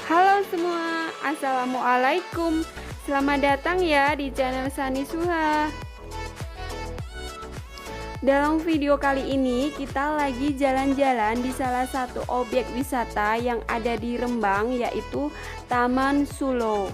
Halo semua, assalamualaikum. Selamat datang ya di channel Sani Suha. Dalam video kali ini kita lagi jalan-jalan di salah satu objek wisata yang ada di Rembang, yaitu Taman Sulo.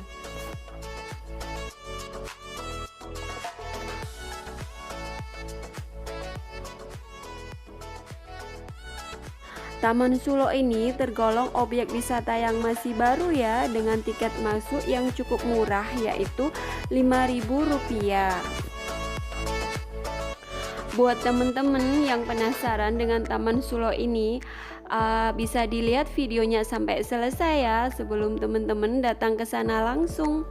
Taman Sulo ini tergolong objek wisata yang masih baru ya, dengan tiket masuk yang cukup murah, yaitu Rp5.000. Buat temen-temen yang penasaran dengan Taman Sulo ini, bisa dilihat videonya sampai selesai ya, sebelum temen-temen datang ke sana langsung.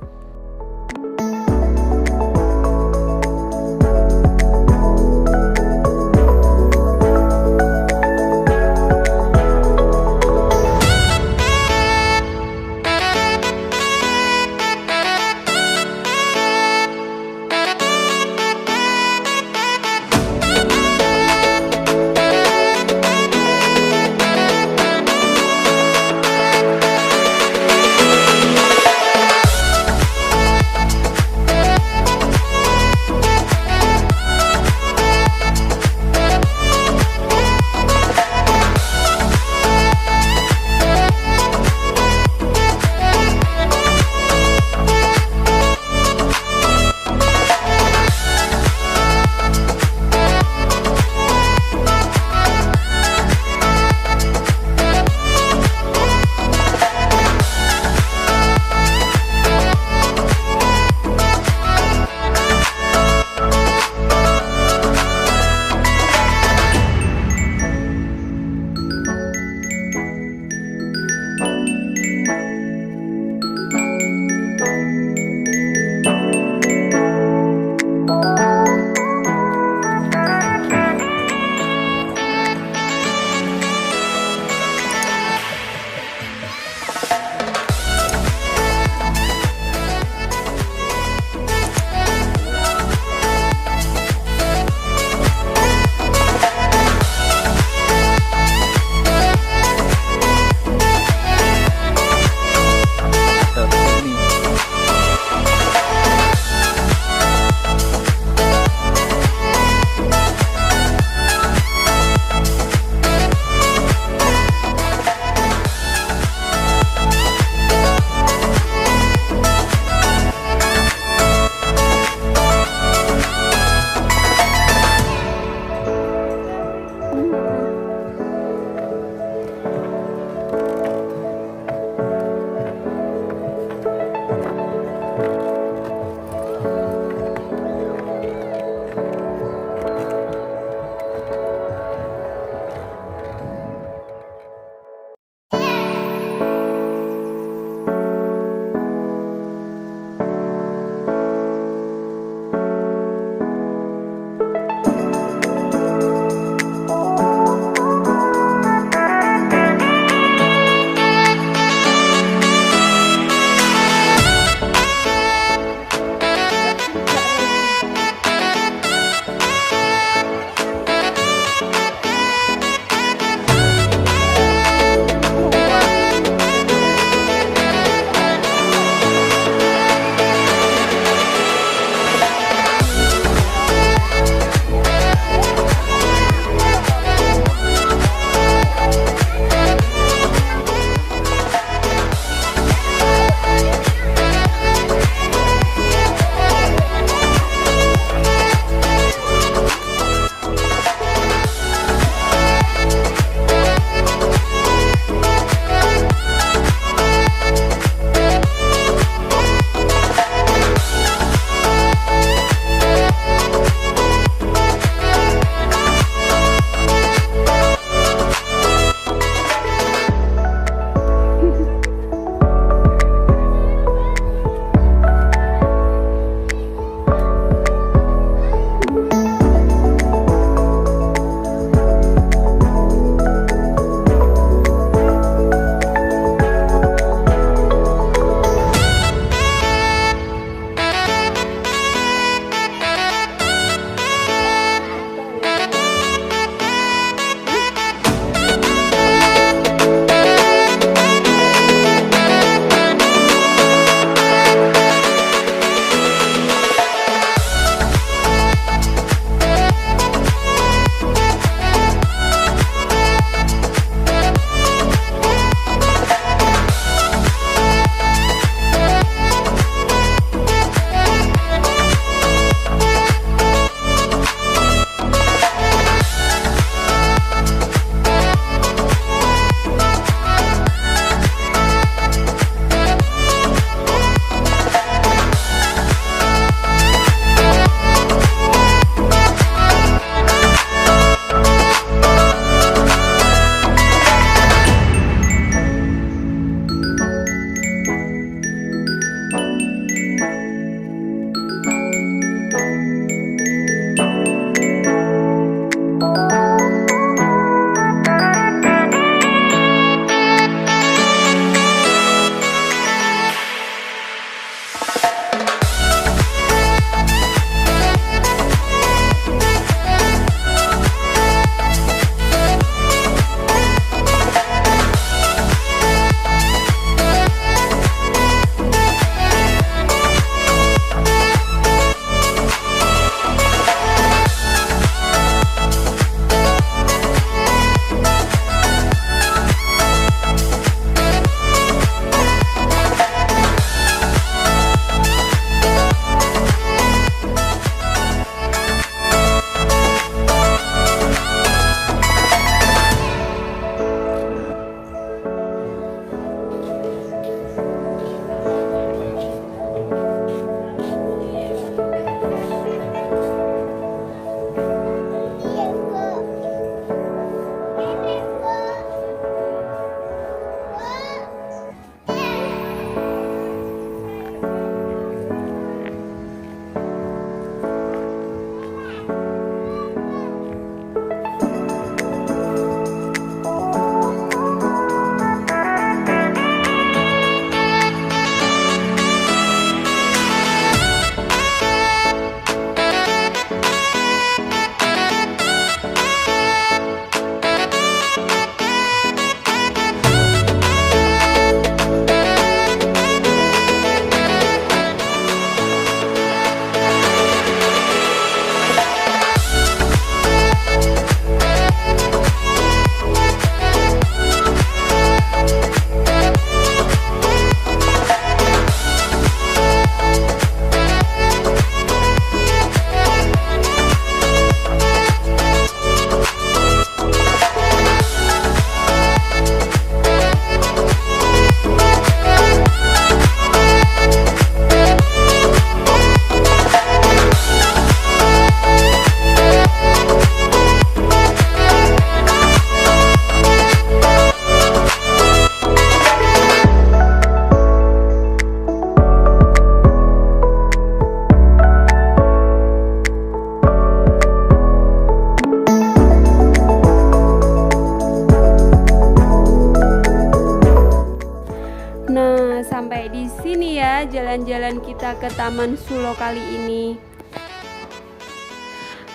sekali nih ya jalan-jalan kita ke Taman Sulo kali ini.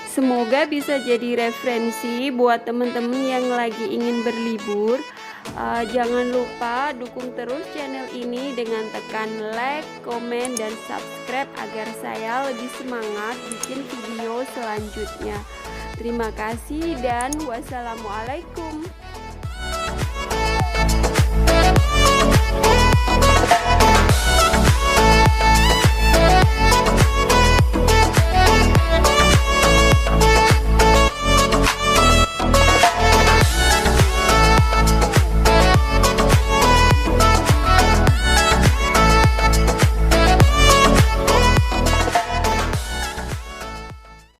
Semoga bisa jadi referensi buat teman-teman yang lagi ingin berlibur. Jangan lupa dukung terus channel ini dengan tekan like, komen, dan subscribe agar saya lebih semangat bikin video selanjutnya. Terima kasih dan wassalamualaikum.